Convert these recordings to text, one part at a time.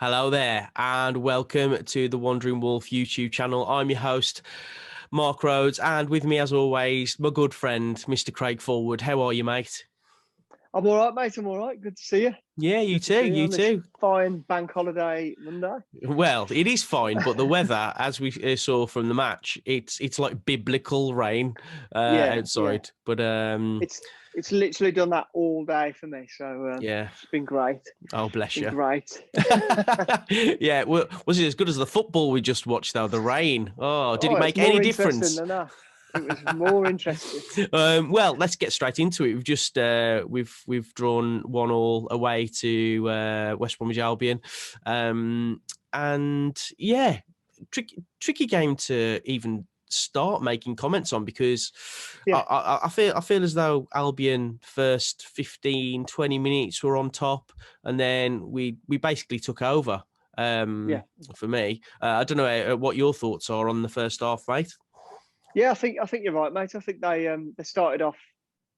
Hello there, and welcome to the Wandering Wolf YouTube channel. I'm your host, Mark Rhodes, and with me, as always, my good friend, Mr. Craig Fullwood. How are you, mate? I'm all right, mate. I'm all right. Good to see you. Yeah, you too. You too. Fine bank holiday Monday. Well, it is fine, but the weather, as we saw from the match, it's like biblical rain outside. Yeah. But It's literally done that all day for me. So yeah, it's been great. oh bless you. Great. Yeah, well, was it as good as the football we just watched though? The rain. Oh, did it make any difference? Than that. It was more interesting. Well, let's get straight into it. We've just we've drawn 1-1 away to West Bromwich Albion, and yeah, tricky game to even start making comments on because I feel as though Albion first 15-20 minutes were on top, and then we basically took over. For me, I don't know what your thoughts are on the first half, mate. Yeah, I think you're right, mate. I think they started off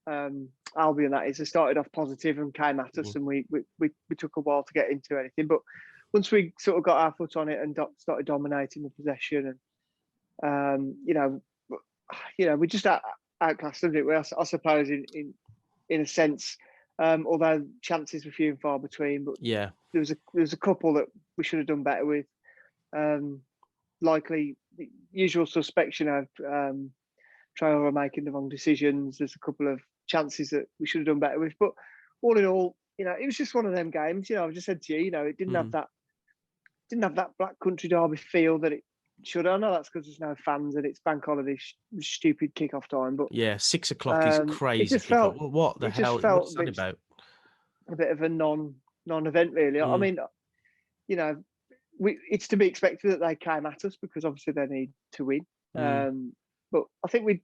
Albion. That is, they started off positive and came at us, and we took a while to get into anything. But once we sort of got our foot on it and started dominating the possession, and we just outclassed them, didn't we? I suppose in a sense, although chances were few and far between. But yeah, there was a couple that we should have done better with. Likely the usual suspects, Traore making the wrong decisions. There's a couple of chances that we should have done better with, but all in all, it was just one of them games. I just said to you, it didn't have that Black Country Derby feel that it should. I know that's because there's no fans and it's bank holiday stupid kickoff time. But yeah, 6 o'clock is crazy. It just felt, what the hell? What's that about? A bit of a non-event, really. I mean, it's to be expected that they came at us because obviously they need to win. But I think we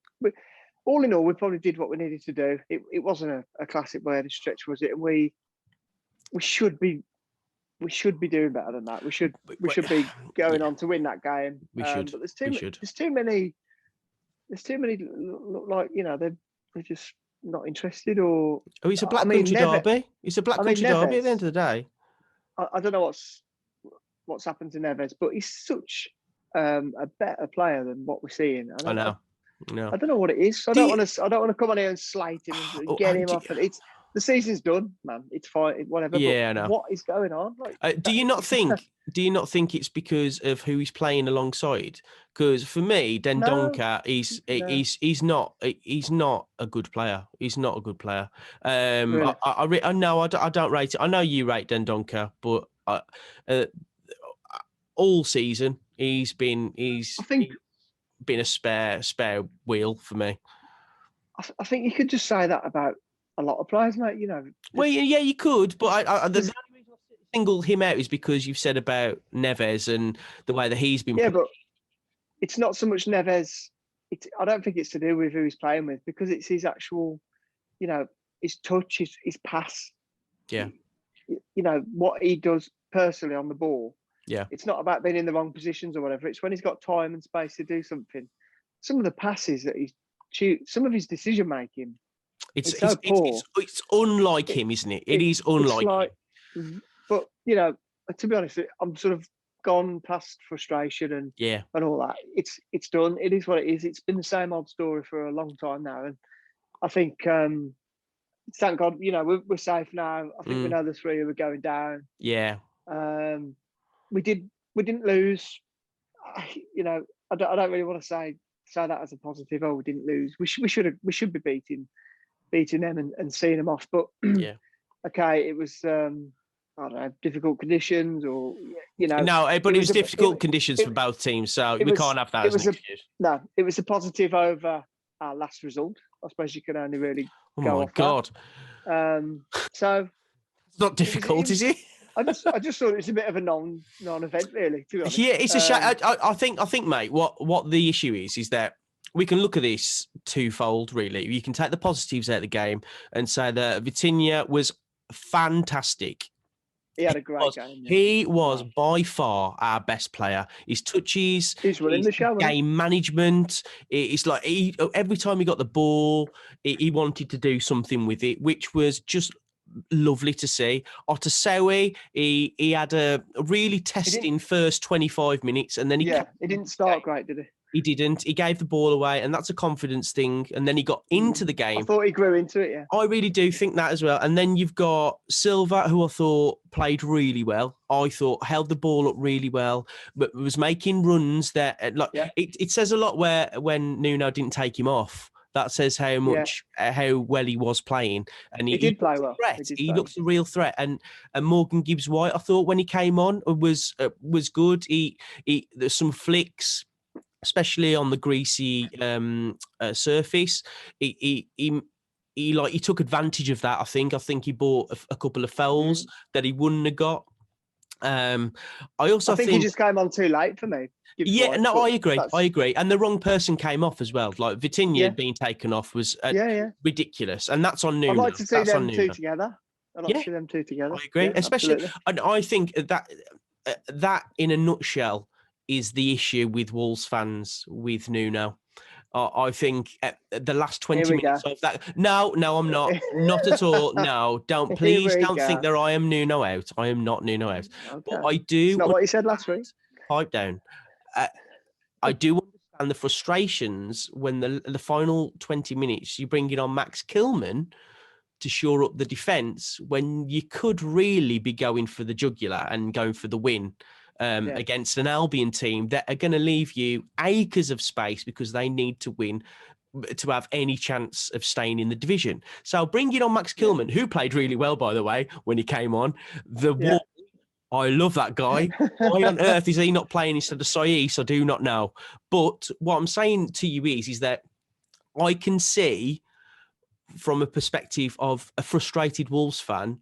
all in all, we probably did what we needed to do. It wasn't a classic by any stretch, was it? And we should be doing better than that. We should be going on to win that game. We should. But there's too many look like they're just not interested. Or it's a Black Country derby. It's a Black Country derby at the end of the day. I don't know what's happened to Neves, but he's such a better player than what we're seeing. I know. I don't know what it is. I don't want to come on here and slate him and get him off. And the season's done, man. It's fine, whatever. Yeah, I know. What is going on? Do you not think it's because of who he's playing alongside? Because for me, Dendoncker, he's not a good player. He's not a good player. Really? I don't rate it. I know you rate Dendoncker, but all season he's been a spare wheel for me. I think you could just say that about a lot of players, mate. Well, yeah, you could, but the only reason I single him out is because you've said about Neves and the way that he's been. Yeah, but it's not so much Neves. I don't think it's to do with who he's playing with, because it's his actual, his touch, his pass. Yeah. What he does personally on the ball. Yeah. It's not about being in the wrong positions or whatever. It's when he's got time and space to do something. Some of the passes that he's some of his decision making. It's so poor. It's unlike him, isn't it? It is unlike him. But to be honest, I'm sort of gone past frustration and all that. It's done. It is what it is. It's been the same old story for a long time now, and I think thank God, we're safe now. I think we know the three who are going down. Yeah. We didn't lose. I don't really want to say that as a positive. Oh, we didn't lose. We should be beating them and seeing them off. But yeah, okay, it was I don't know, difficult conditions, or No, but it was difficult conditions for both teams, so we can't have that as an excuse. No, it was a positive over our last result. I suppose you can only really go off God. So it's not difficult, is it? I just thought it was a bit of a non-event, really, to be honest. Yeah, it's a shame. I think, mate, what the issue is that we can look at this twofold, really. You can take the positives out of the game and say that Vitinha was fantastic. He had a great game. Yeah. He was by far our best player. His touches, he's running the show, game management. It's like every time he got the ball, he wanted to do something with it, which was just lovely to see. Otasowie, he had a really testing first 25 minutes, and then he didn't start great, did he? He didn't. He gave the ball away, and that's a confidence thing. And then he got into the game. I thought he grew into it, yeah. I really do think that as well. And then you've got Silva, who I thought played really well. I thought held the ball up really well, but was making runs that it says a lot when Nuno didn't take him off. That says how much how well he was playing, and he did play well. He looks a real threat. And Morgan Gibbs-White, I thought when he came on was good. He there's some flicks, especially on the greasy surface. He took advantage of that. I think he bought a couple of fouls that he wouldn't have got. I think he just came on too late for me. I agree. And the wrong person came off as well. Like Vitinha being taken off was ridiculous, and that's on Nuno. I'd like to see them two together. I'd like to see them two together. I agree, especially. And I think that in a nutshell is the issue with Wolves fans with Nuno. I think the last 20 minutes of that. No, I'm not. Not at all. No, don't. Please don't think that I am Nuno out. I am not Nuno out. Okay. But I do. It's not what you said last week. Pipe down. I do understand the frustrations when the final 20 minutes you bring in on Max Kilman to shore up the defence when you could really be going for the jugular and going for the win. Against an Albion team that are going to leave you acres of space because they need to win to have any chance of staying in the division. So bring it on Max Kilman, who played really well, by the way, when he came on. I love that guy. Why on earth is he not playing instead of Saiss? I do not know. But what I'm saying to you is that I can see from a perspective of a frustrated Wolves fan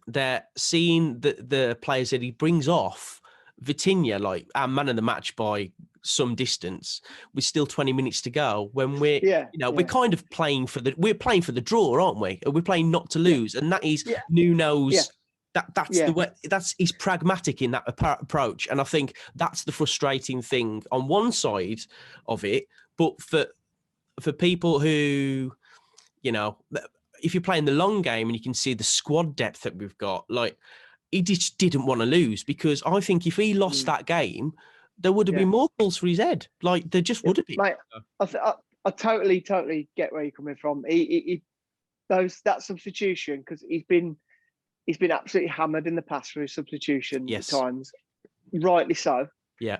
that seeing the players that he brings off, Vitinha, like our man of the match by some distance, with still 20 minutes to go, when we're kind of playing for the draw, aren't we? We're playing not to lose, and that is Nuno's. That's the way. He's pragmatic in that approach, and I think that's the frustrating thing on one side of it. But for people who, if you're playing the long game and you can see the squad depth that we've got, like he just didn't want to lose, because I think if he lost that game, there would have been more calls for his head. Like there just would have been. Mate, I totally get where you're coming from. That substitution, because he's been absolutely hammered in the past for his substitution at times, rightly so. Yeah,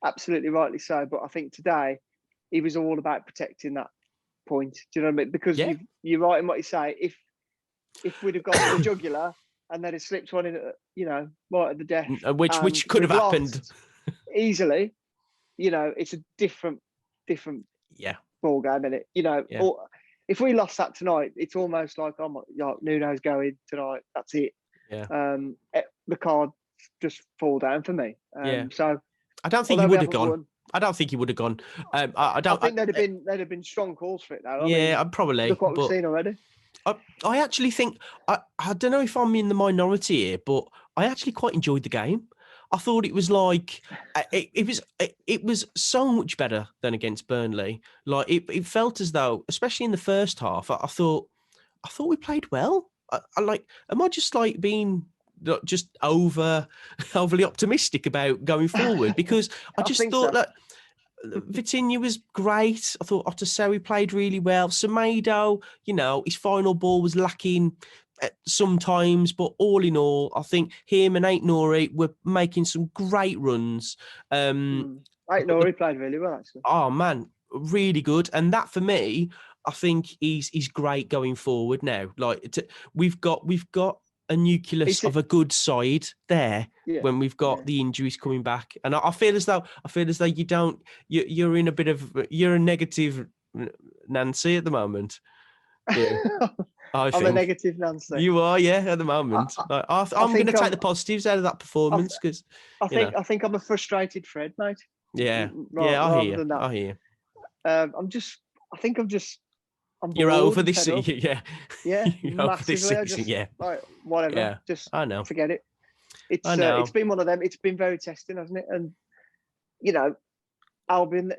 absolutely rightly so. But I think today he was all about protecting that point. Do you know what I mean? Because you're right in what you say. If we'd have got the jugular and they'd have slipped one in, right at the death, which could have happened easily. It's a different ball game, isn't it? Or if we lost that tonight, it's almost like Nuno's going tonight. That's it. Yeah. The card just fall down for me. So I don't think he would have gone. I don't think he would have gone. I think there'd have been strong calls for it though. I'd probably look what we've seen already. I actually think I don't know if I'm in the minority here, but I actually quite enjoyed the game. I thought it was like it was so much better than against Burnley. Like it felt as though, especially in the first half, I thought we played well. Am I just like being just overly optimistic about going forward? Because I just thought that Vitinha was great. I thought Otasowie played really well. Semedo, his final ball was lacking sometimes, but all in all, I think him and Ait-Nouri were making some great runs. Ait-Nouri played really well, actually. Oh man, really good. And that for me, I think he's great going forward now. Like we've got a nucleus of a good side there when we've got the injuries coming back. And I feel as though you're in a bit of a negative Nancy at the moment. Yeah. I'm a negative Nancy. You are, at the moment. I'm going to take the positives out of that performance because I think I'm a frustrated Fred, mate. Yeah, I hear you. You're over this season, yeah. You're over this season, like, whatever. Yeah, just I know. Forget it. It's been one of them. It's been very testing, hasn't it? And Albion,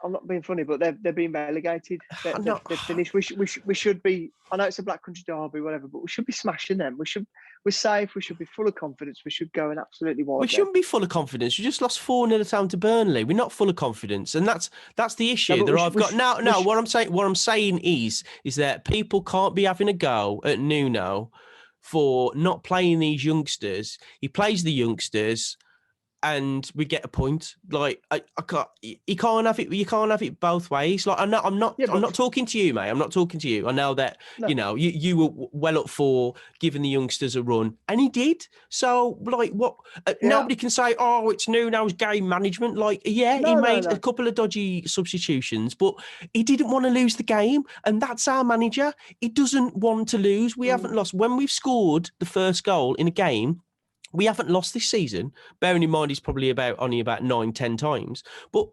I'm not being funny, but they're being relegated. They're finished. We should be. I know it's a Black Country derby, whatever, but we should be smashing them. We're safe. We should be full of confidence. We should go and absolutely wild. We shouldn't be full of confidence. We just lost 4-0 at home to Burnley. We're not full of confidence, and that's the issue that I've got. No. What I'm saying is that people can't be having a go at Nuno for not playing these youngsters. He plays the youngsters, and we get a point. Like I can't. You can't have it. You can't have it both ways. Like I'm not talking to you, mate. I'm not talking to you. I know that you were well up for giving the youngsters a run, and he did. So like, what? Nobody can say, oh, it's Nuno's game management. Like, he made a couple of dodgy substitutions, but he didn't want to lose the game, and that's our manager. He doesn't want to lose. We haven't lost when we've scored the first goal in a game. We haven't lost this season, bearing in mind he's probably only about 9-10 times. But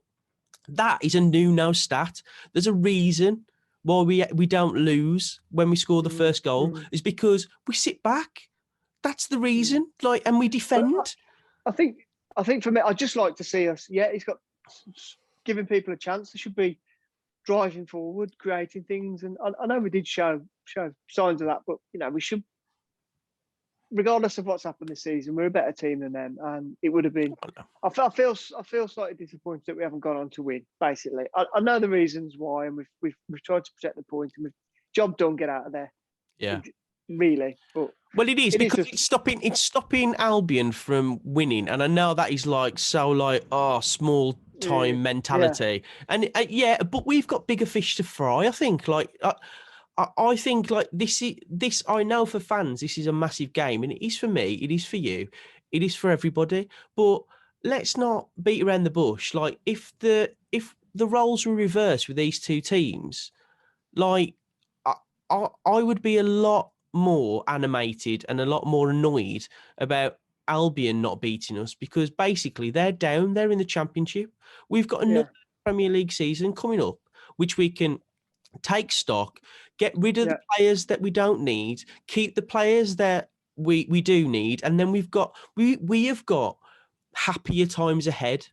that is a Nuno stat. There's a reason why we don't lose when we score the first goal is because we sit back. That's the reason. And we defend. I think for me, I'd just like to see us. Yeah, he's got giving people a chance. They should be driving forward, creating things. And I know we did show signs of that, but we should. Regardless of what's happened this season, we're a better team than them, and it would have been. I feel slightly disappointed that we haven't gone on to win. Basically, I know the reasons why, and we've tried to protect the point, and we've job done. Get out of there. Yeah, really. But it is because it's stopping Albion from winning, and I know that is small time mentality, and but we've got bigger fish to fry. I think I think this. I know for fans, this is a massive game, and it is for me. It is for you. It is for everybody. But let's not beat around the bush. Like if the roles were reversed with these two teams, I would be a lot more animated and a lot more annoyed about Albion not beating us because basically they're down. They're in the Championship. We've got another Premier League season coming up, which we can take stock, get rid of the players that we don't need, keep the players that we do need, and then we have got happier times ahead.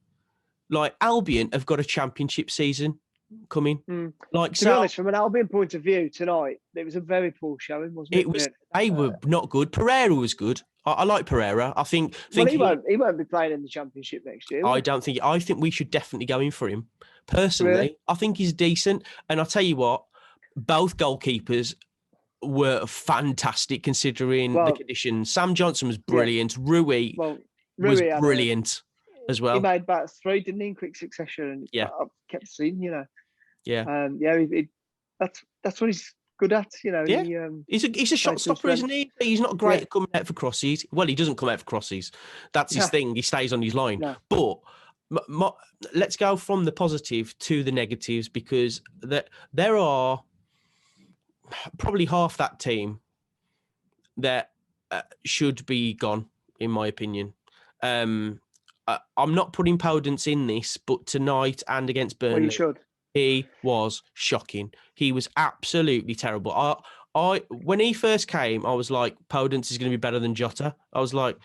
Like Albion have got a Championship season coming. To be honest, from an Albion point of view, tonight it was a very poor showing, wasn't it? They were not good. Pereira was good. I like Pereira. I think he won't be playing in the Championship next year. I think we should definitely go in for him. Personally, really? I think he's decent. And I'll tell you what, both goalkeepers were fantastic considering the conditions. Sam Johnson was brilliant. Rui was brilliant as well. He made about 3, didn't he, in quick succession? I kept seeing, Yeah. That's what he's good at, Yeah. He's a shot stopper, isn't he? He's not great at coming out for crosses. Well, he doesn't come out for crosses. That's his thing. He stays on his line. No. But let's go from the positive to the negatives because there are probably half that team that should be gone, in my opinion. I'm not putting Podence in this, but tonight and against Burnley, well, you should. He was shocking. He was absolutely terrible. When he first came, I was like, Podence is going to be better than Jota. I was like,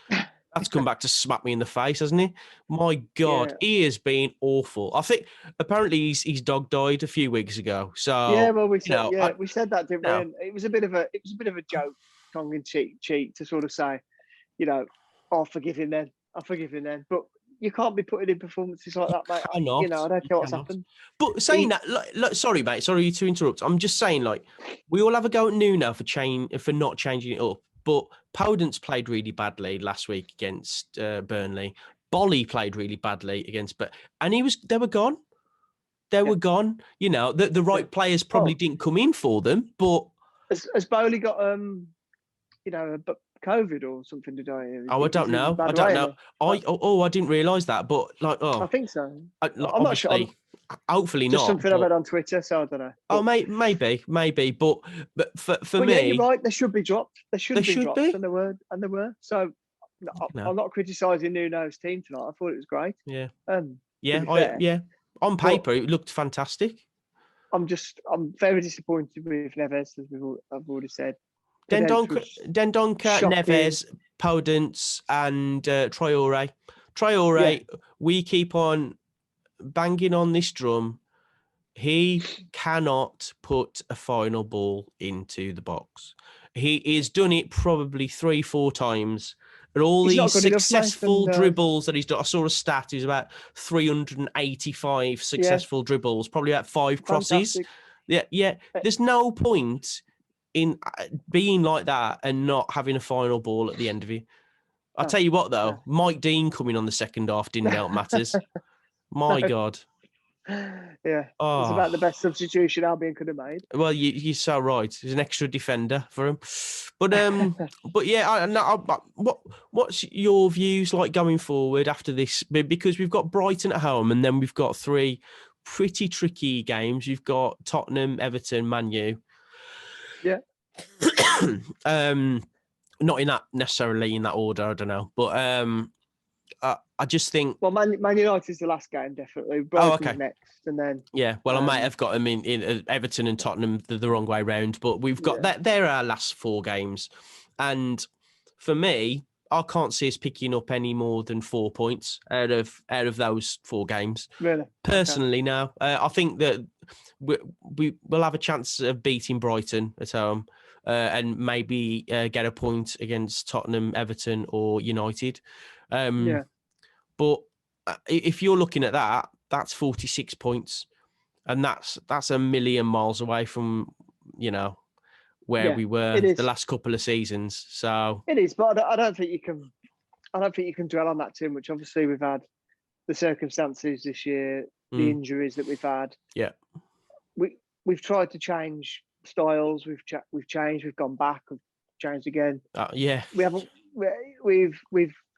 that's come back to smack me in the face, hasn't he? My God, he has been awful. I think apparently his dog died a few weeks ago. So we said that, didn't we? And it was a bit of a joke, tongue in cheek, to sort of say, I'll forgive him then. But you can't be putting in performances like that, mate. I don't know what's happened. But saying that, sorry, mate, sorry to interrupt. I'm just saying, we all have a go at Nuno for not changing it up. But Podence played really badly last week against Burnley. Bolly played really badly against, and they were gone. They were gone. The right players probably didn't come in for them. But has Bolly got COVID or something today? I don't know. I don't know. I didn't realise that. But I think so. I'm not sure. Hopefully just not. Something I read on Twitter, so I don't know. Maybe. But for me, yeah, you're right. They should be dropped. They should be dropped, and they were. So I'm not criticising Nuno's team tonight. I thought it was great. Yeah. On paper, it looked fantastic. I'm very disappointed with Neves, as I've already said. Dendoncker, Neves, Podence, and Traore. We keep on banging on this drum He cannot put a final ball into the box. He has done it probably 3-4 times. And all He's these not good enough, mate, successful and, dribbles that he's done, I saw a stat, is about 385 successful dribbles, probably about 5 crosses. fantastic. Yeah. There's no point in being like that and not having a final ball at the end of it. I'll tell you what, though, Mike Dean coming on the second half didn't help matters. My God. Yeah, it's about the best substitution Albion could have made. Well, you're so right. There's an extra defender for him, but what's your views like going forward after this? Because we've got Brighton at home, and then we've got 3 pretty tricky games. You've got Tottenham, Everton, Man U. Yeah. Not in that necessarily in that order. I don't know, but I just think. Well, Man United's the last game, definitely. Brighton's next, and then. Yeah, well, I might have got them in Everton and Tottenham the wrong way round, but we've got that. They're our last 4 games, and for me, I can't see us picking up any more than 4 points out of those 4 games. Really, personally, now I think that we'll have a chance of beating Brighton at home. And maybe get a point against Tottenham, Everton, or United. But if you're looking at that, that's 46 points, and that's a million miles away from where we were the last couple of seasons. So it is, but I don't think you can. I don't think you can dwell on that too much. Obviously, we've had the circumstances this year, the injuries that we've had. Yeah, we've tried to change styles. We've changed. We've gone back. We've changed again. Yeah, we haven't. We've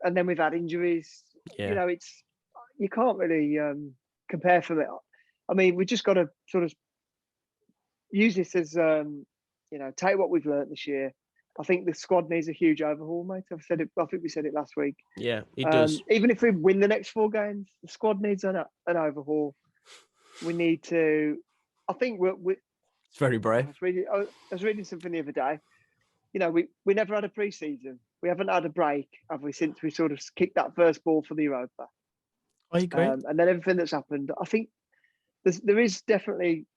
and then we've had injuries. Yeah. You can't really compare from it. I mean, we just got to sort of use this as take what we've learned this year. I think the squad needs a huge overhaul, mate. I've said it. I think we said it last week. Yeah, it does. Even if we win the next 4 games, the squad needs an overhaul. We need to. I think we're it's very brave. I was reading something the other day. We never had a pre-season. We haven't had a break, have we, since we sort of kicked that first ball for the Europa. I agree. And then everything that's happened, I think there is definitely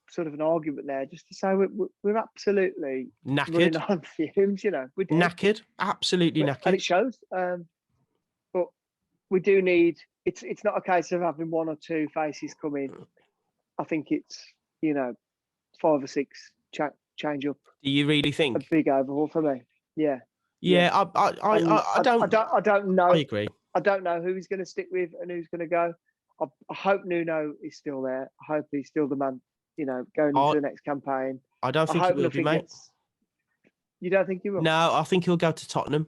sort of an argument there, just to say we're absolutely knackered on fumes. We're knackered, absolutely knackered, and it shows. But we do need. It's not a case of having 1 or 2 faces come in. I think it's 5 or 6 change up. Do you really think a big overhaul for me? Yeah. I don't know. I agree. I don't know who he's going to stick with and who's going to go. I hope Nuno is still there. I hope he's still the man. Going into the next campaign. I don't think he will be, mate. You don't think he will? No, I think he'll go to Tottenham.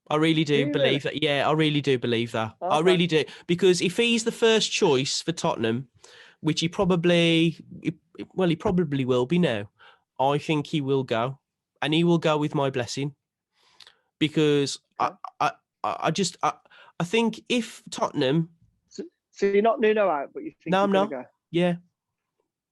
I really do believe that. Yeah, I really do believe that. Okay. I really do. Because if he's the first choice for Tottenham, which he probably will be now, I think he will go. And he will go with my blessing. Because I think if Tottenham... So you're not Nuno out, but you think no, I'm not. Go? Yeah.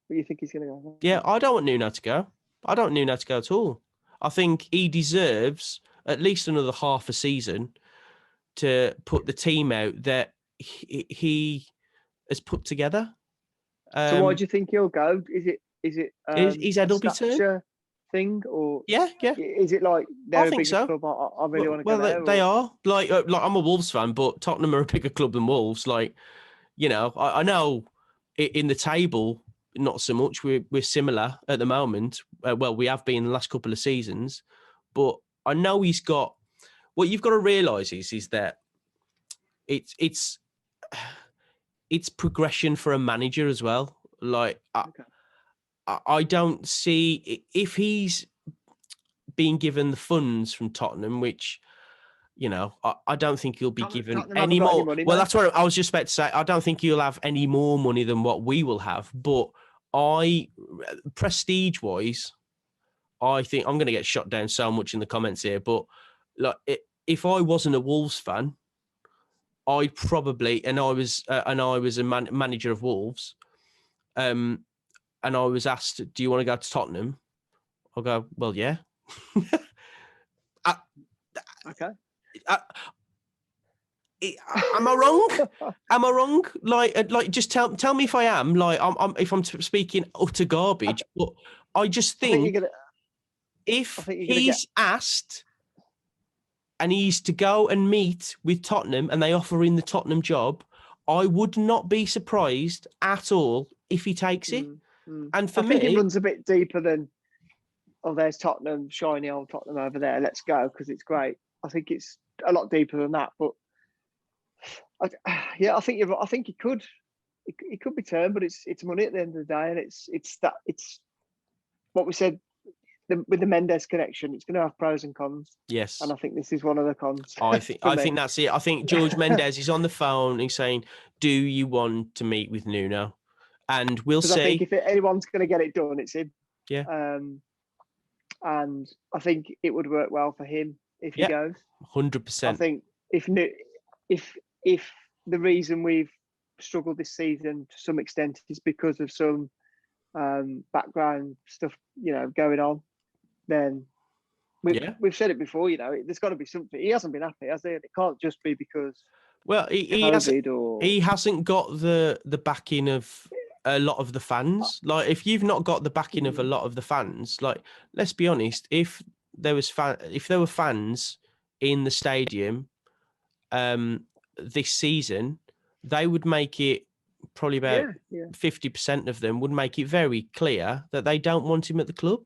But you think he's going to go? Yeah, I don't want Nuno to go. I don't want Nuno to go at all. I think he deserves at least another half a season to put the team out that he has put together. So why do you think he'll go? Is it his head will be turned thing, or yeah? Is it like they're a bigger club? I really want to go there. Well, they are. Like I'm a Wolves fan, but Tottenham are a bigger club than Wolves. Like, I know in the table, not so much. We're similar at the moment. Well, we have been the last couple of seasons, but I know he's got. What you've got to realise is that it's progression for a manager as well. Like, I don't see if he's being given the funds from Tottenham, which, I don't think he'll be given any more. Well, that's what I was just about to say. I don't think he'll have any more money than what we will have. But prestige-wise, I think I'm going to get shot down so much in the comments here. But like, if I wasn't a Wolves fan, I'd probably, and I was a manager of Wolves, and I was asked, "Do you want to go to Tottenham?" I'll go, "Well, yeah." Okay. Am I wrong? Am I wrong? Like, just tell me if I am. Like, if I'm speaking utter garbage. But I just think, if he's asked and he's to go and meet with Tottenham and they offer in the Tottenham job, I would not be surprised at all if he takes it. And for me, I think it runs a bit deeper than, oh, there's Tottenham, shiny old Tottenham over there. Let's go because it's great. I think it's a lot deeper than that. But I think you're right. I think it could be turned, but it's money at the end of the day, and it's what we said with the Mendes connection. It's going to have pros and cons. Yes, and I think this is one of the cons. I think that's it. I think George Mendes is on the phone. He's saying, "Do you want to meet with Nuno?" And we'll see. I think if anyone's going to get it done, it's him. Yeah. And I think it would work well for him if he goes. 100%. I think if the reason we've struggled this season to some extent is because of some background stuff, going on, then we've said it before. There's got to be something. He hasn't been happy, has he? It can't just be because. Well, he hasn't got the backing of a lot of the fans. Like, if you've not got the backing of a lot of the fans, like, let's be honest, if there were fans in the stadium this season, they would make it probably about 50% of them would make it very clear that they don't want him at the club,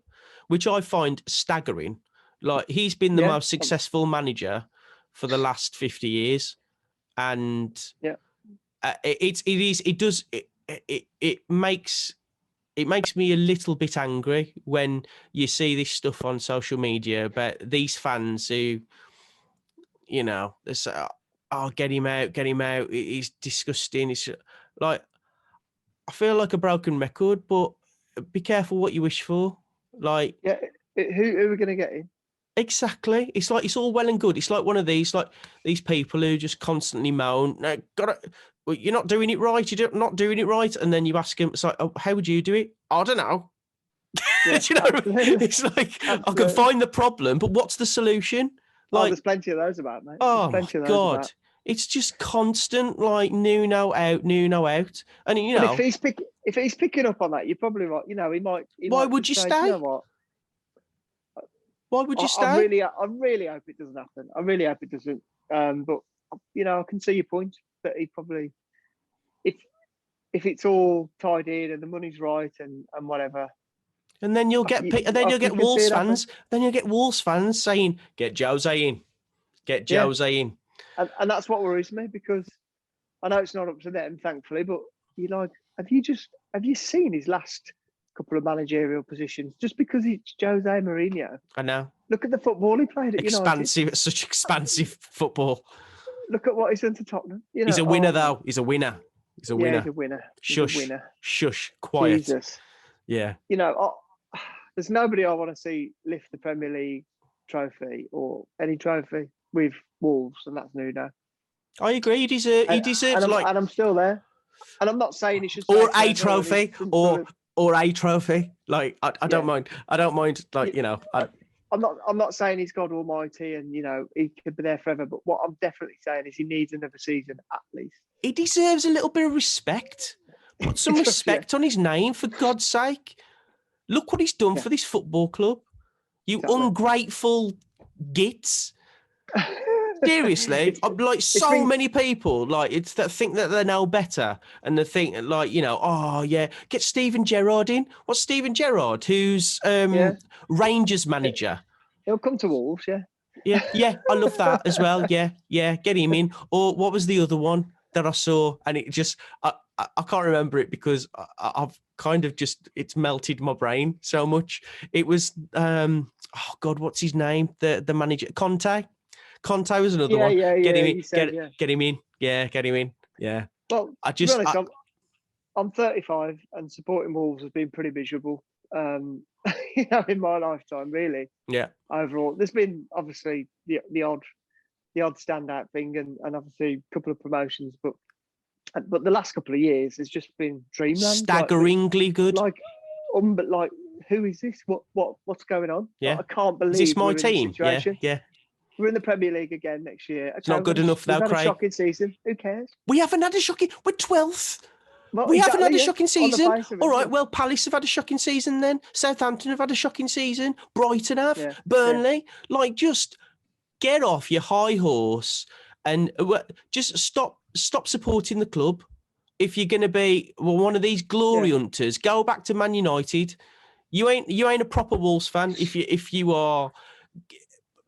which I find staggering. Like, he's been the most successful manager for the last 50 years. And it makes me a little bit angry when you see this stuff on social media about these fans who, they say, "Oh, get him out. He's disgusting." It's like, I feel like a broken record, but be careful what you wish for. Like, who are we going to get in? Exactly. It's like, it's all well and good. It's like one of these people who just constantly moan, "No, well, you're not doing it right. You're not doing it right." And then you ask him, it's like, "Oh, how would you do it?" "I don't know." Yeah, it's like, I can find the problem, but what's the solution? Like, there's plenty of those about, mate. Oh my God. It's just constant, like, Nuno out. And, if he's picking up on that, you're probably right. He might. Why would you stay? You know what? Why would you stay? I really hope it doesn't happen. I really hope it doesn't. But I can see your point that he probably, if it's all tied in and the money's right and whatever. And then you'll get Wolves fans. Then you'll get Wolves fans saying, "Get Jose in, get Jose in." And that's what worries me, because I know it's not up to them, thankfully. But have you seen his last couple of managerial positions? Just because it's Jose Mourinho. I know. Look at the football he played at United. Such expansive football. Look at what he's done to Tottenham. He's a winner, though. He's a winner. He's a winner. He's a winner. Shush. Quiet. Jesus. Yeah. There's nobody I want to see lift the Premier League trophy or any trophy with Wolves, and that's Nuno. I agree. He deserves and I'm still there. And I'm not saying he should. Or a trophy, or a trophy. Like, I don't mind. I don't mind. Like, I'm not saying he's God Almighty and he could be there forever. But what I'm definitely saying is he needs another season at least. He deserves a little bit of respect. Put some respect on his name, for God's sake. Look what he's done for this football club. You ungrateful gits. Seriously, like, so many people that think that they know better, and they think get Steven Gerrard in. What's Steven Gerrard, who's Rangers manager? He'll come to Wolves, yeah. I love that as well. Yeah, get him in. Or what was the other one that I saw? And it just I can't remember it because I've kind of just, it's melted my brain so much. It was oh God, what's his name? The manager, Conte. Conte was another one. Get him in. Get him in. Yeah, get him in. Yeah. Well, to be honest, I'm 35 and supporting Wolves has been pretty miserable. In my lifetime, really. Yeah. Overall, there's been obviously the odd standout thing, and obviously a couple of promotions, but the last couple of years has just been dreamland. Staggeringly good. But who is this? What's going on? Yeah. I can't believe. Is this my team? Yeah. We're in the Premier League again next year. Okay, It's not good enough, though, we've had Craig. a shocking season. Who cares? We haven't had a shocking... We're 12th. Well, We haven't had a yeah. shocking season. All right, yeah. well, Palace have had a shocking season then. Southampton have had a shocking season. Brighton have. Yeah, Burnley. Like, just get off your high horse and just stop supporting the club. If you're going to be one of these glory hunters, go back to Man United. You ain't a proper Wolves fan if you are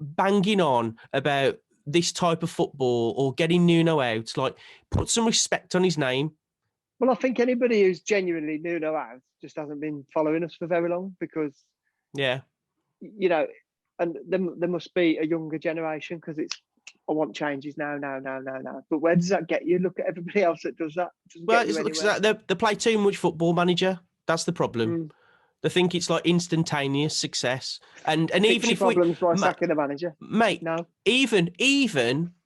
banging on about this type of football or getting Nuno out. Like, put some respect on his name. Well, I think anybody who's genuinely Nuno out just hasn't been following us for very long because, you know, and there must be a younger generation because it's, I want changes now. But where does that get you? Look at everybody else that does that. They play too much Football Manager. That's the problem. They think it's like instantaneous success. And even if problems by sacking the manager, mate, no. Even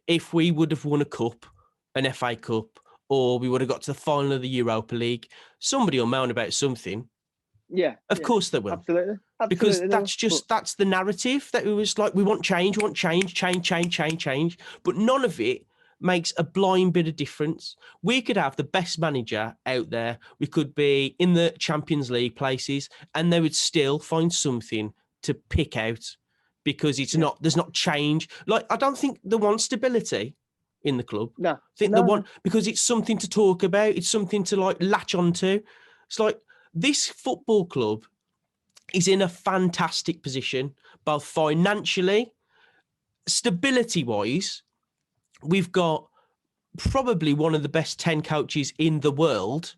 if we would have won a cup, an FA Cup, or we would have got to the final of the Europa League, somebody will moan about something. Yeah. Of course they will. Absolutely. Because that's the narrative that it was like, we want change. But none of it makes a blind bit of difference. We could have the best manager out there. We could be in the Champions League places and they would still find something to pick out because there's not change. Like, I don't think they want stability in the club. No. I think they want, because it's something to talk about. It's something to like latch onto. It's like this football club is in a fantastic position, both financially, stability-wise. We've got probably one of the best 10 coaches in the world.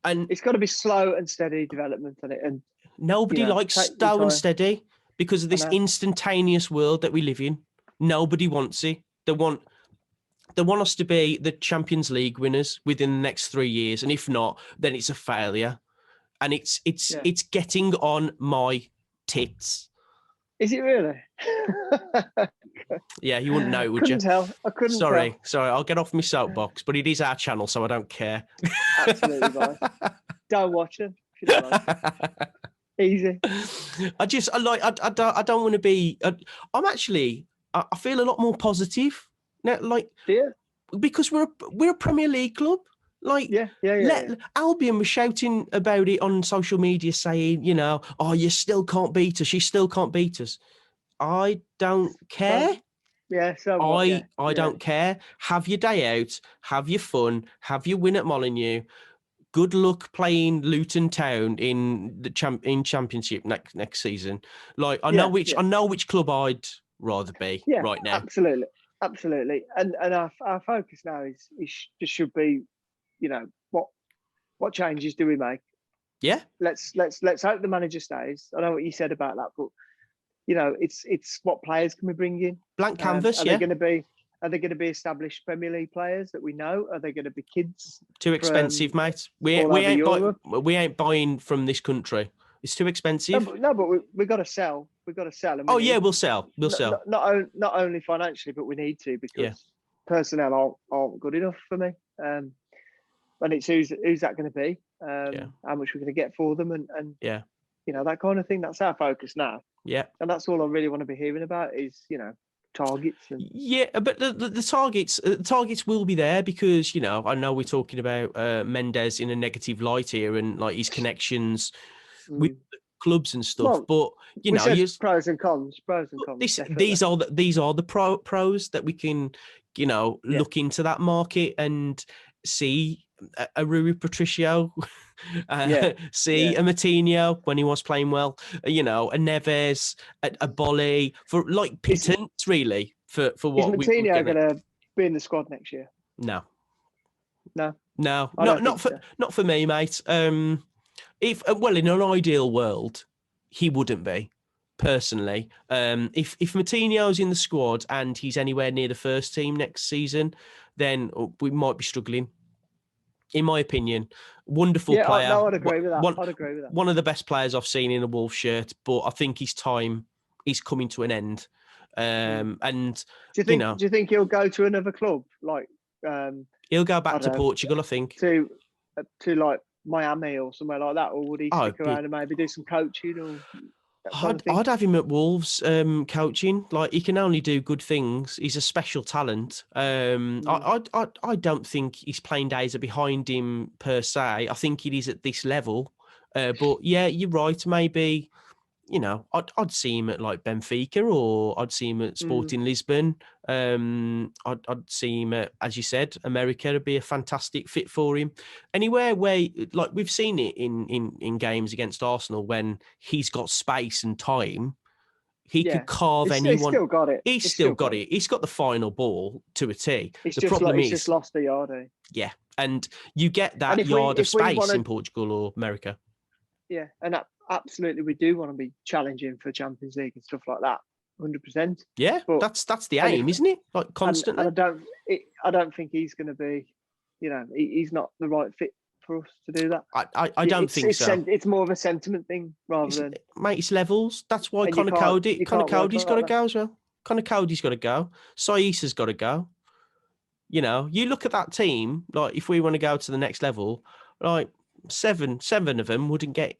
And it's got to be slow and steady development on it. And nobody likes slow and steady because of this instantaneous world that we live in. Nobody wants it. They want us to be the Champions League winners within the next 3 years. And if not, then it's a failure. And it's getting on my tits. Is it really? Yeah, you wouldn't know, would you? I couldn't Sorry, I'll get off my soapbox, but it is our channel, so I don't care. Absolutely, boy. Don't watch it. If you don't like. Easy. I don't want to be. I feel a lot more positive now. Like, because we're a Premier League club. Like, Albion was shouting about it on social media, saying, you still can't beat us. You still can't beat us. I don't care. I don't care. Have your day out. Have your fun. Have your win at Molineux. Good luck playing Luton Town in the Championship next season. Like, I know which club I'd rather be right now. Absolutely. And our focus now is just should be, what changes do we make? Yeah. Let's hope the manager stays. I know what you said about that, but it's what players can we bring in? Blank canvas. Are they going to be established Premier League players that we know? Are they going to be kids? Too expensive, mate. We ain't buying from this country. It's too expensive. No, but we got to sell. We've got to sell. We'll sell. We'll sell. Not only financially, but we need to because personnel aren't good enough for me. And it's who's that going to be? How much we're going to get for them, and that kind of thing. That's our focus now. Yeah, and that's all I really want to be hearing about is targets. But the targets will be there because I know we're talking about Mendes in a negative light here and like his connections with clubs and stuff. But pros and cons. These are the pros that we can look into that market and see a Rui Patricio, see a Matinho when he was playing well, a Neves, a Bolly for like pittance really for what is Matinho going to be in the squad next year? No, not for me, mate. If in an ideal world, he wouldn't be. Personally, if Matinho's in the squad and he's anywhere near the first team next season, then we might be struggling. In my opinion, wonderful player. No, I'd agree with that. One of the best players I've seen in a Wolves shirt, but I think his time is coming to an end. And do you think he'll go to another club? Like he'll go back to Portugal, I think. To like Miami or somewhere like that, or would he stick around and maybe do some coaching? Or I'd have him at Wolves coaching. Like, he can only do good things. He's a special talent. I don't think his playing days are behind him per se. I think it is at this level. But yeah, you're right. Maybe, I'd see him at like Benfica, or I'd see him at Sporting Lisbon. I'd see him at, as you said, America would be a fantastic fit for him. Anywhere where, like, we've seen it in games against Arsenal, when he's got space and time, he could carve anyone. He's still got it. He's still got it. He's got the final ball to a T. He's just lost the yard. Yeah, and you get that yard of space in Portugal or America. Yeah, and absolutely, we do want to be challenging for Champions League and stuff like that. 100%. Yeah, but that's the aim, isn't it? Like, constantly. And I don't think he's going to be. He's not the right fit for us to do that. I don't think so. It's more of a sentiment thing rather than. Mate, it's levels. That's why Conor Cody's got to go as well. Conor Cody's got to go. Saisa's got to go. You look at that team. Like, if we want to go to the next level, like seven of them wouldn't get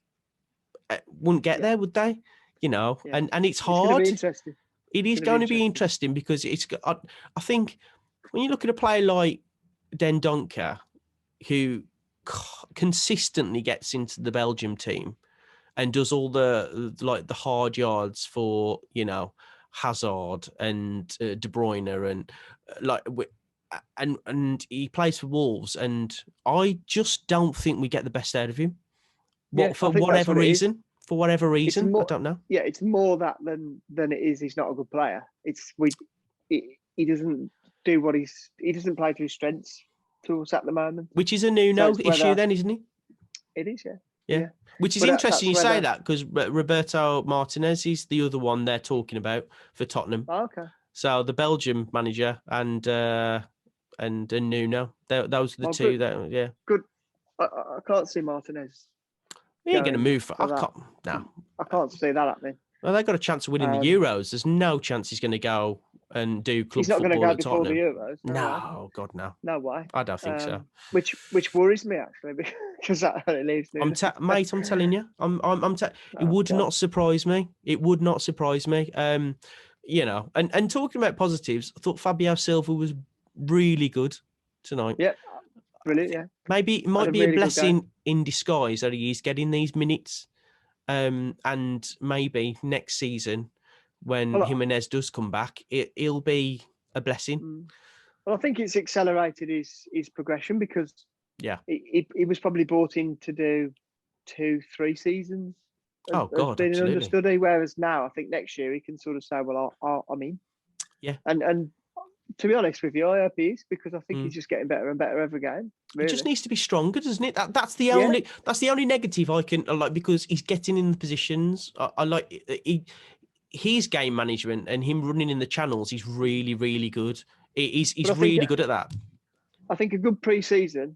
there, would they? And it's hard. It is going to be interesting because I think when you look at a player like Dendoncker, who consistently gets into the Belgium team and does all the hard yards for Hazard and De Bruyne and he plays for Wolves, and I just don't think we get the best out of him. For whatever reason, I don't know. Yeah, it's more that than it is. He's not a good player. He doesn't do he doesn't play to his strengths to us at the moment. Which is a Nuno issue then, isn't it? It is, yeah. Yeah. Which is interesting you say that, because Roberto Martinez is the other one they're talking about for Tottenham. Oh, okay. So the Belgium manager and Nuno, those are the two good. that, yeah. Good. I can't see Martinez. He ain't going to move. I can't see that happening. Well, they got a chance of winning the Euros. There's no chance he's going to go and do club football at Tottenham. He's not going to go before the Euros. No, God, no. No way. I don't think so. Which worries me, actually, because that leaves me. Mate, I'm telling you, it would not surprise me. It would not surprise me. And talking about positives, I thought Fabio Silva was really good tonight. Yeah. Brilliant, yeah. Maybe it might be a blessing in disguise that he is getting these minutes. And maybe next season, when Jimenez does come back, it'll be a blessing. Well, I think it's accelerated his progression, because he was probably brought in to do 2-3 seasons. Oh, God, being absolutely. an understudy, whereas now I think next year he can sort of say, well, I'm in. Yeah. And to be honest with you, I hope he is, because I think he's just getting better and better every game. Really. It just needs to be stronger, doesn't it? That's the only negative I can like, because he's getting in the positions. I like his game management and him running in the channels. He's really, really good. He's really good at that. I think a good pre-season,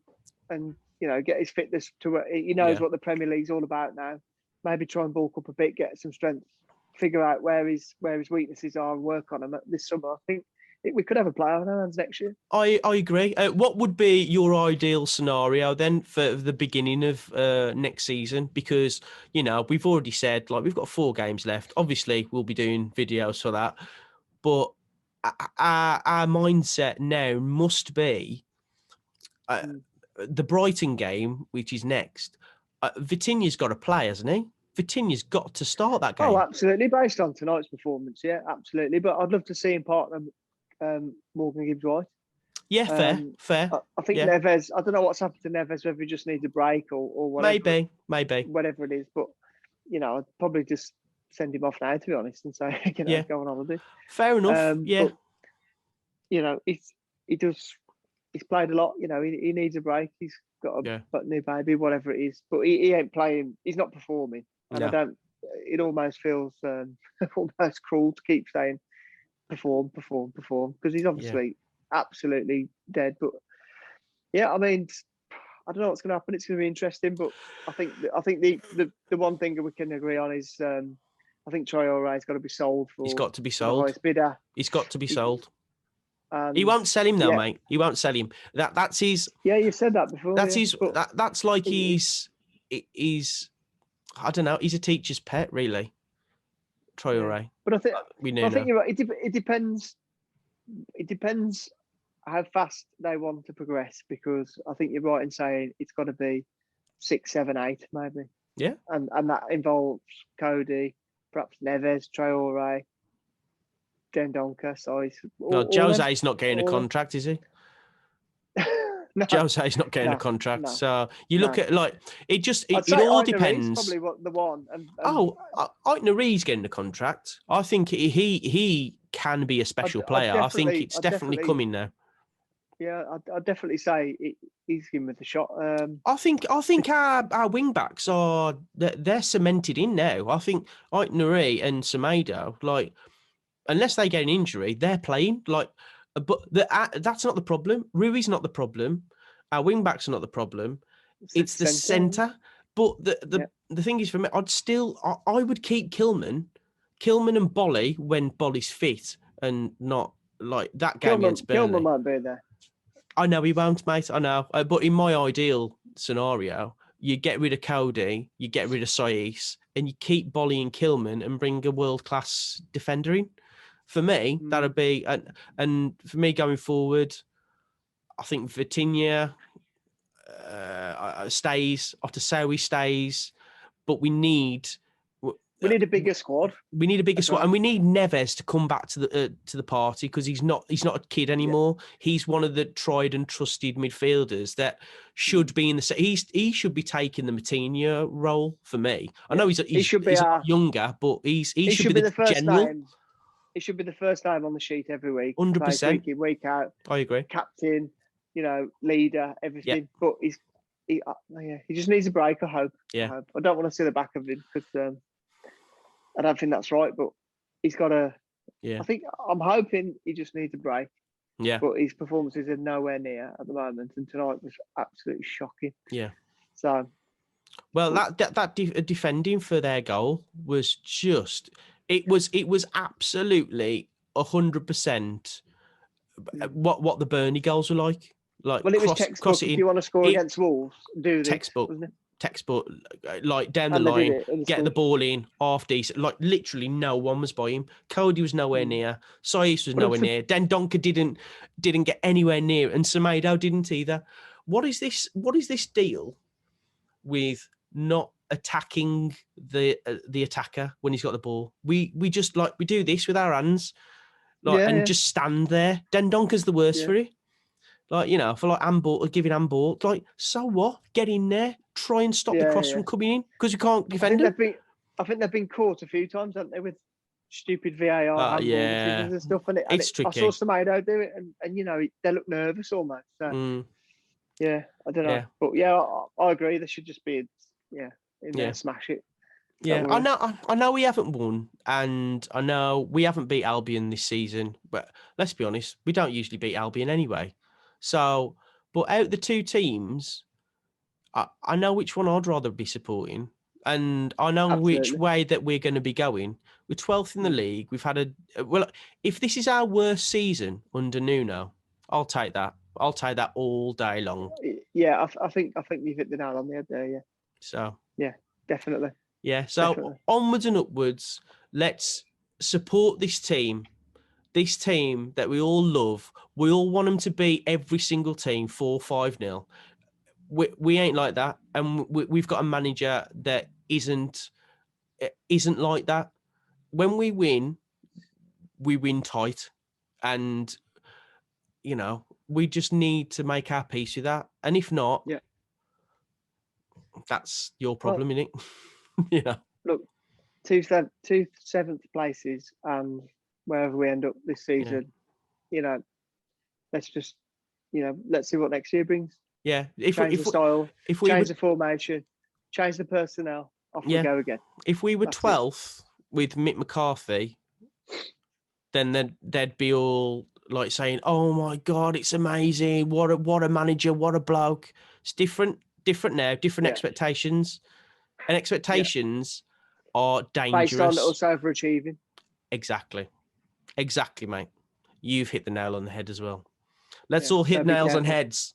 and get his fitness to where he knows what the Premier League's all about now. Maybe try and bulk up a bit, get some strength, figure out where his weaknesses are, and work on them this summer. I think we could have a player on our hands next year. I agree. What would be your ideal scenario then for the beginning of next season? Because, we've already said, like, we've got 4 games left. Obviously, we'll be doing videos for that. But our mindset now must be the Brighton game, which is next. Vitinha's got to play, hasn't he? Vitinha's got to start that game. Oh, absolutely. Based on tonight's performance, yeah, absolutely. But I'd love to see him partner Morgan Gibbs-White. Yeah, fair. I think Neves, I don't know what's happened to Neves, whether he just needs a break or whatever. Maybe. Whatever it is. But, I'd probably just send him off now, to be honest, and say, go on holiday. Fair enough, But, he's played a lot. He needs a break. He's got a new baby, whatever it is. But he ain't playing. He's not performing. And it almost feels almost cruel to keep saying, perform, because he's obviously absolutely dead. But I mean, I don't know what's going to happen. It's going to be interesting, but I think the one thing that we can agree on is I think Traore's got to be sold for. He's got to be sold. Bidder. He's got to be sold. He won't sell him though, mate. He won't sell him. That's his. Yeah, you said that before. That's his. That's like he's. I don't know. He's a teacher's pet, really. Traore. But I think Nuno. you're right. It depends. It depends how fast they want to progress, because I think you're right in saying it's got to be 6, 7, 8 maybe. Yeah. And that involves Cody, perhaps Neves, Traore, Dendoncker, size. No, Jose's not getting a contract, is he? No, Jose's not getting a contract. No, so you look at it all Aitner depends. probably the one. Aitner getting a contract. I think he can be a special player. I think it's definitely coming now. Yeah, I'd definitely say he's giving it a shot. I think our wing backs they're cemented in now. I think Aitner and Semedo, like, unless they get an injury, they're playing. Like, but that's not the problem. Rui's not the problem. Our wing backs are not the problem. It's the centre. But the thing is, for me, I would keep Kilman and Bolly when Bolly's fit, and not like that game against Burnley. Kilman might be there. I know he won't, mate. I know. But in my ideal scenario, you get rid of Cody, you get rid of Saiss, and you keep Bolly and Kilman and bring a world-class defender in. For me, that'd be... And for me going forward, I think Vitinha stays, Otasowie stays, but we need a bigger squad. We need a bigger squad, and we need Neves to come back to the party, because he's not a kid anymore. Yeah. He's one of the tried and trusted midfielders that should be in the. He should be taking the Matinho role for me. I know he's younger, but he should be the first general. He should be the first name on the sheet every week. 100%. Week in, week out. I agree. Captain, leader, everything. Yeah. But he just needs a break. I hope. Yeah. I don't want to see the back of him, because I don't think that's right. But he's got a. Yeah. I'm hoping he just needs a break. Yeah. But his performances are nowhere near at the moment, and tonight was absolutely shocking. Yeah. So. Well, that defending for their goal was just. It was absolutely 100% what the Burnley goals were like. Like, well, it was textbook. If you want to score against Wolves, do this. Textbook, like down the line, get the ball in, half decent. Like, literally no one was by him. Cody was nowhere near. Saiss was nowhere near. Dendoncker didn't get anywhere near, and Semedo didn't either. What is this deal with not attacking the attacker when he's got the ball? We just we do this with our hands, just stand there. Dendoncker's the worst for it. For handball, giving handball, so what? Get in there, try and stop the cross from coming in, because you can't defend it. I think they've been caught a few times, haven't they, with stupid VAR handball decisions and stuff. And it's tricky. I saw Semedo do it, and they look nervous almost. So, I don't know. Yeah. But I agree. They should just be in there, smash it. Yeah, I know we haven't won, and I know we haven't beat Albion this season, but let's be honest, we don't usually beat Albion anyway. So, but out the two teams, I know which one I'd rather be supporting, and I know which way that we're going to be going. We're 12th in the league. We've had if this is our worst season under Nuno, I'll take that. I'll take that all day long. Yeah, I think you've hit the nail on the head there. Yeah. So. Yeah, definitely. Yeah. So onwards and upwards. Let's support this team. This team that we all love. We all want them to beat every single team 4-5-0. We ain't like that, and we've got a manager that isn't like that. When we win tight, and we just need to make our peace with that. And if not, that's your problem, innit? Look, two seventh places, and wherever we end up this season, let's just, let's see what next year brings. Yeah, change the style, change the formation, change the personnel. Off we go again. If we were 12th with Mick McCarthy, then they'd be all like saying, "Oh my God, it's amazing! What a manager! What a bloke!" It's different now, different expectations, and expectations are dangerous. Based on us overachieving. Exactly, mate. You've hit the nail on the head as well. Let's all hit nails on heads.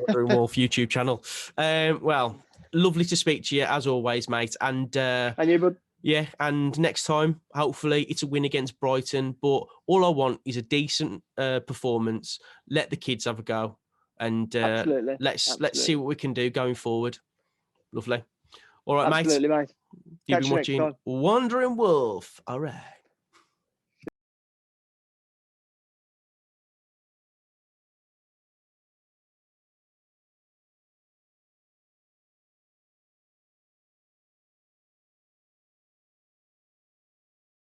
Wolf YouTube channel. Well, lovely to speak to you as always, mate. And you, bud. Yeah, and next time, hopefully, it's a win against Brighton. But all I want is a decent performance. Let the kids have a go, and let's see what we can do going forward. Lovely. All right, Absolutely, mate. You've Catch been you next watching time. Wandering Wolf. All right.